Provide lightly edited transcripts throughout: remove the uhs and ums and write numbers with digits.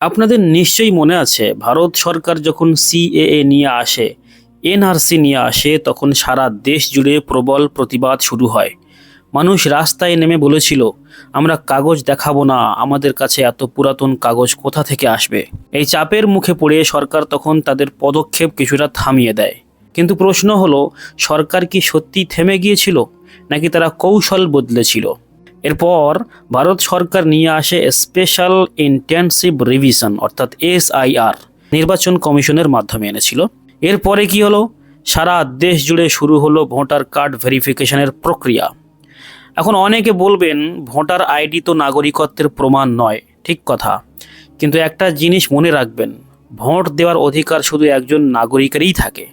আপনাদের নিশ্চয়ই মনে আছে ভারত সরকার যখন সিএএ নিয়ে আসে, এনআরসি নিয়ে আসে, তখন সারা দেশ জুড়ে প্রবল প্রতিবাদ শুরু হয়। মানুষ রাস্তায় নেমে বলেছিল, আমরা কাগজ দেখাবো না, আমাদের কাছে এত পুরাতন কাগজ কোথা থেকে আসবে। এই চাপের মুখে পড়ে সরকার তখন তাদের পদক্ষেপ কিছুটা থামিয়ে দেয়। কিন্তু প্রশ্ন হলো, সরকার কি সত্যি থেমে গিয়েছিল নাকি তারা কৌশল বদলেছিল? এরপর ভারত সরকার নিয়ে আসে স্পেশাল ইন্টেনসিভ রিভিশন অর্থাৎ SIR, নির্বাচন কমিশনের মাধ্যমে এনেছিল। এরপরে কি হলো? সারা দেশ জুড়ে শুরু হলো ভোটার কার্ড ভেরিফিকেশনের প্রক্রিয়া। এখন অনেকে বলবেন, ভোটার আইডি তো নাগরিকত্বের প্রমাণ নয়। ঠিক কথা, কিন্তু একটা জিনিস মনে রাখবেন, ভোট দেওয়ার অধিকার শুধু একজন নাগরিকেরই থাকে।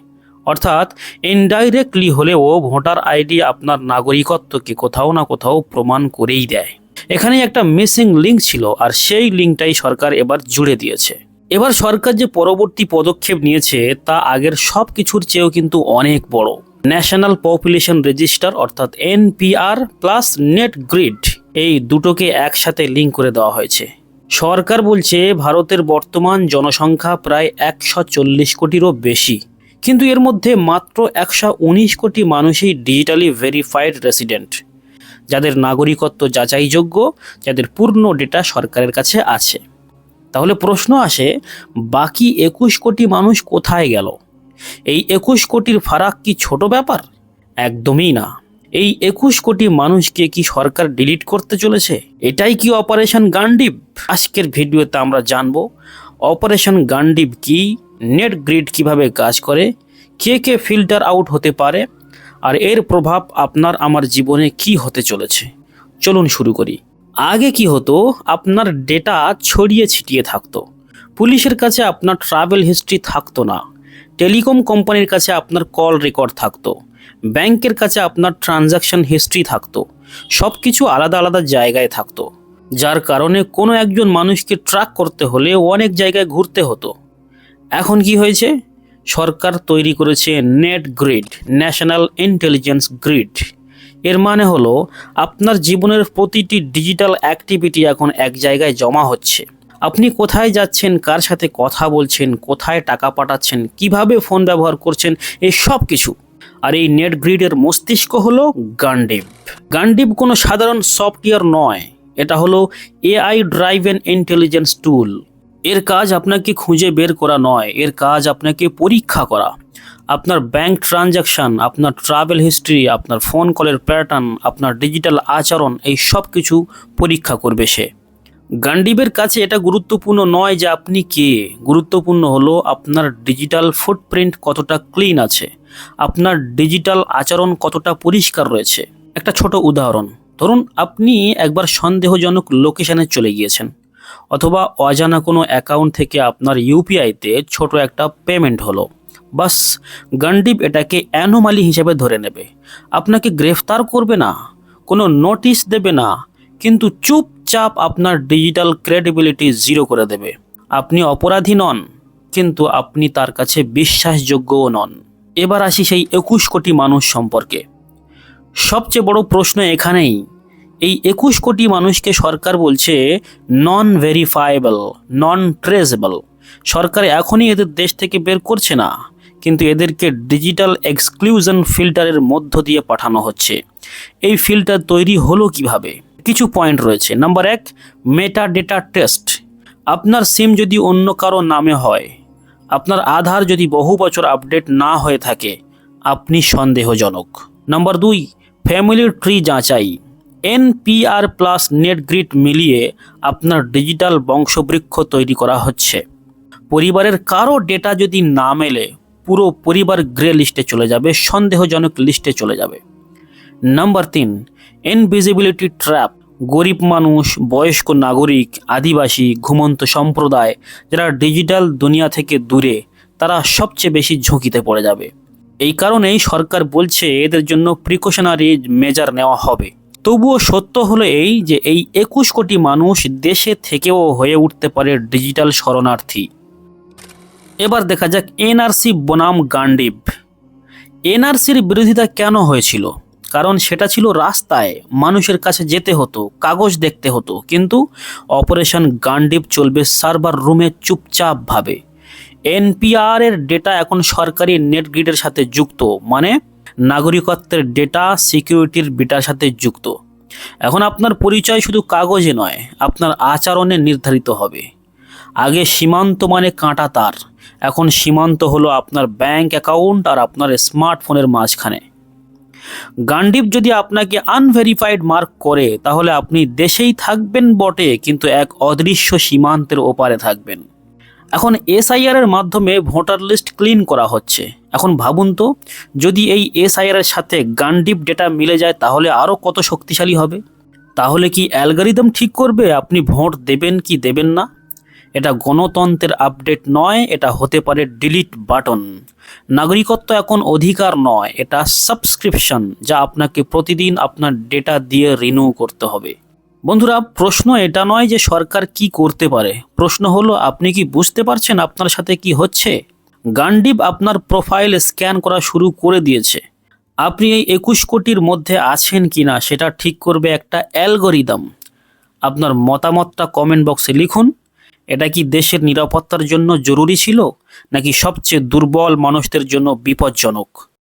অর্থাৎ ইনডাইরেক্টলি হলেও ভোটার আইডি আপনার নাগরিকত্বকে কোথাও না কোথাও প্রমাণ করেই দেয়। এখানে একটা মিসিং লিঙ্ক ছিল, আর সেই লিঙ্কটাই সরকার এবার জুড়ে দিয়েছে। এবার সরকার যে পরবর্তী পদক্ষেপ নিয়েছে তা আগের সব কিছুর চেয়েও কিন্তু অনেক বড়। ন্যাশনাল পপুলেশন রেজিস্টার অর্থাৎ NPR প্লাস নেট গ্রিড, এই দুটোকে একসাথে লিঙ্ক করে দেওয়া হয়েছে। সরকার বলছে ভারতের বর্তমান জনসংখ্যা প্রায় 140 কোটিরও বেশি, কিন্তু এর মধ্যে মাত্র 119 কোটি মানুষই ডিজিটালি ভেরিফাইড রেসিডেন্ট, যাদের নাগরিকত্ব যাচাইযোগ্য, যাদের পূর্ণ ডেটা সরকারের কাছে আছে। তাহলে প্রশ্ন আসে, বাকি 21 কোটি মানুষ কোথায় গেল? এই 21 কোটির ফারাক কি ছোট ব্যাপার? একদমই না। এই 21 কোটি মানুষকে কি সরকার ডিলিট করতে চলেছে? এটাই কি অপারেশন গান্ডিব? আজকের ভিডিওতে আমরা জানব অপারেশন গান্ডিব কি, নেট গ্রিড কিভাবে কাজ করে, কে কে ফিল্টার আউট হতে পারে, আর এর প্রভাব আপনার আমার জীবনে কি হতে চলেছে। চলুন শুরু করি। আগে কি হতো, আপনার ডেটা ছড়িয়ে ছিটিয়ে থাকতো। পুলিশের কাছে আপনার ট্রাভেল হিস্ট্রি থাকতো না, টেলিকম কোম্পানির কাছে আপনার কল রেকর্ড থাকতো, ব্যাংকের কাছে আপনার ট্রানজাকশন হিস্ট্রি থাকতো। সব কিছু আলাদা আলাদা জায়গায় থাকতো, যার কারণে কোনো একজন মানুষকে ট্র্যাক করতে হলে অনেক জায়গায় ঘুরতে হতো। এখন কি হয়েছে? সরকার তৈরি করেছে net grid, national intelligence grid. এর মানে হলো আপনার জীবনের প্রতিটি ডিজিটাল অ্যাক্টিভিটি এখন এক জায়গায় জমা হচ্ছে। আপনি কোথায় যাচ্ছেন, কার সাথে কথা বলছেন, কোথায় টাকা পাঠাচ্ছেন, কিভাবে ফোন ব্যবহার করছেন, এই সব কিছু। আর এই নেট গ্রিডের মস্তিষ্ক হলো গান্ডিব। গান্ডিব কোনো সাধারণ সফটওয়্যার নয়, এটা হলো AI ড্রাইভেন ইন্টেলিজেন্স টুল। এর কাজ আপনাকে খুঁজে বের করা নয়, এর কাজ আপনাকে পরীক্ষা করা। আপনার ব্যাংক ট্রানজাকশন, আপনার ট্রাভেল হিস্ট্রি, আপনার ফোন কলের প্যাটার্ন, আপনার ডিজিটাল আচরণ, এই সব কিছু পরীক্ষা করবে সে। গান্ডিবের কাছে এটা গুরুত্বপূর্ণ নয় যে আপনি কে, গুরুত্বপূর্ণ হলো আপনার ডিজিটাল ফুটপ্রিন্ট কতটা ক্লিন আছে, আপনার ডিজিটাল আচরণ কতটা পরিষ্কার রয়েছে। একটা ছোট উদাহরণ, ধরুন আপনি একবার সন্দেহজনক লোকেশনে চলে গিয়েছেন, অথবা অজানা কোনো অ্যাকাউন্ট থেকে আপনার UPI-তে ছোট একটা পেমেন্ট হলো। বাস, গান্ডিব এটাকে অ্যানোমালি হিসেবে ধরে নেবে, আপনাকে গ্রেফতার করবে না, কোনো নোটিশ দেবে না, কিন্তু চুপচাপ আপনার ডিজিটাল ক্রেডিবিলিটি জিরো করে দেবে। আপনি অপরাধী নন, কিন্তু আপনি তার কাছে বিশ্বাসযোগ্যও নন। এবার আসি সেই 21 কোটি মানুষ সম্পর্কে। সবচেয়ে বড় প্রশ্ন এখানেই, এই 21 কোটি মানুষকে সরকার বলছে নন ভেরিফায়েবল, নন ট্রেসেবল। সরকার এখনই এদের দেশ থেকে বের করছে না, কিন্তু এদেরকে ডিজিটাল এক্সক্লুশন ফিল্টারের মধ্য দিয়ে পাঠানো হচ্ছে। এই ফিল্টার তৈরি হলো কিভাবে? কিছু পয়েন্ট রয়েছে। Number 1, meta data test. আপনার সিম যদি অন্য কারো নামে হয়, আপনার আধার যদি বহু বছর আপডেট না হয়ে থাকে, আপনি সন্দেহজনক। নাম্বার 2, ফ্যামিলি ট্রি যাচাই। NPR প্লাস নেট গ্রিড মিলিয়ে আপনার ডিজিটাল বংশবৃক্ষ তৈরি করা হচ্ছে। পরিবারের কারো ডেটা যদি না মেলে, পুরো পরিবার গ্রে লিস্টে চলে যাবে, সন্দেহজনক লিস্টে চলে যাবে। Number 3, invisibility trap. গরিব মানুষ, বয়স্ক নাগরিক, আদিবাসী, ঘুমন্ত সম্প্রদায়, যারা ডিজিটাল দুনিয়া থেকে দূরে, তারা সবচেয়ে বেশি ঝুঁকিতে পড়ে যাবে। এই কারণেই সরকার বলছে এদের জন্য প্রিকশনারি মেজার নেওয়া হবে। তবুও সত্য হলো এই যে এই 21 কোটি মানুষ দেশে থেকেও হয়ে উঠতে পারে ডিজিটাল শরণার্থী। এবার দেখা যাক NRC বনাম গান্ডিব। NRCর বিরোধিতা কেন হয়েছিল? কারণ সেটা ছিল রাস্তায়, মানুষের কাছে যেতে হতো, কাগজ দেখতে হতো। কিন্তু অপারেশন গান্ডিব চলবে সার্ভার রুমে চুপচাপভাবে। এনপিআর এর ডেটা এখন সরকারি নেট গ্রিডের সাথে যুক্ত, মানে নাগরিকত্বের ডেটা সিকিউরিটির বিটার সাথে যুক্ত। এখন আপনার পরিচয় শুধু কাগজে নয়, আপনার আচরণে নির্ধারিত হবে। আগে সীমান্ত মানে কাঁটা তার, এখন সীমান্ত হলো আপনার ব্যাংক অ্যাকাউন্ট আর আপনার স্মার্টফোনের মাঝখানে। গান্ডিব যদি আপনাকে আনভেরিফাইড মার্ক করে, তাহলে আপনি দেশেই থাকবেন বটে, কিন্তু এক অদৃশ্য সীমান্তের ওপারে থাকবেন। এখন এসআইআর এর মাধ্যমে ভোটার লিস্ট ক্লিন করা হচ্ছে। এখন ভাবুন তো, যদি এই এসআইআর এর সাথে গান্ডিব ডেটা মিলে যায়, তাহলে আরও কত শক্তিশালী হবে। তাহলে কি অ্যালগরিদম ঠিক করবে আপনি ভোট দেবেন কি দেবেন না? এটা গণতন্ত্রের আপডেট নয়, এটা হতে পারে ডিলিট বাটন। নাগরিকত্ব এখন অধিকার নয়, এটা সাবস্ক্রিপশন, যা আপনাকে প্রতিদিন আপনার ডেটা দিয়ে রিনিউ করতে হবে। বন্ধুরা, প্রশ্ন এটা নয় যে সরকার কি করতে পারে, প্রশ্ন হলো আপনি কি বুঝতে পারছেন আপনার সাথে কি হচ্ছে। গান্ডিব আপনার প্রোফাইল স্ক্যান করা শুরু করে দিয়েছে। আপনি এই 21 কোটির মধ্যে আছেন কিনা সেটা ঠিক করবে একটা অ্যালগরিদম। আপনার মতামতটা কমেন্ট বক্সে লিখুন। এটা কি দেশের নিরাপত্তার জন্য জরুরি ছিল, নাকি সবচেয়ে দুর্বল মানুষদের জন্য বিপজ্জনক?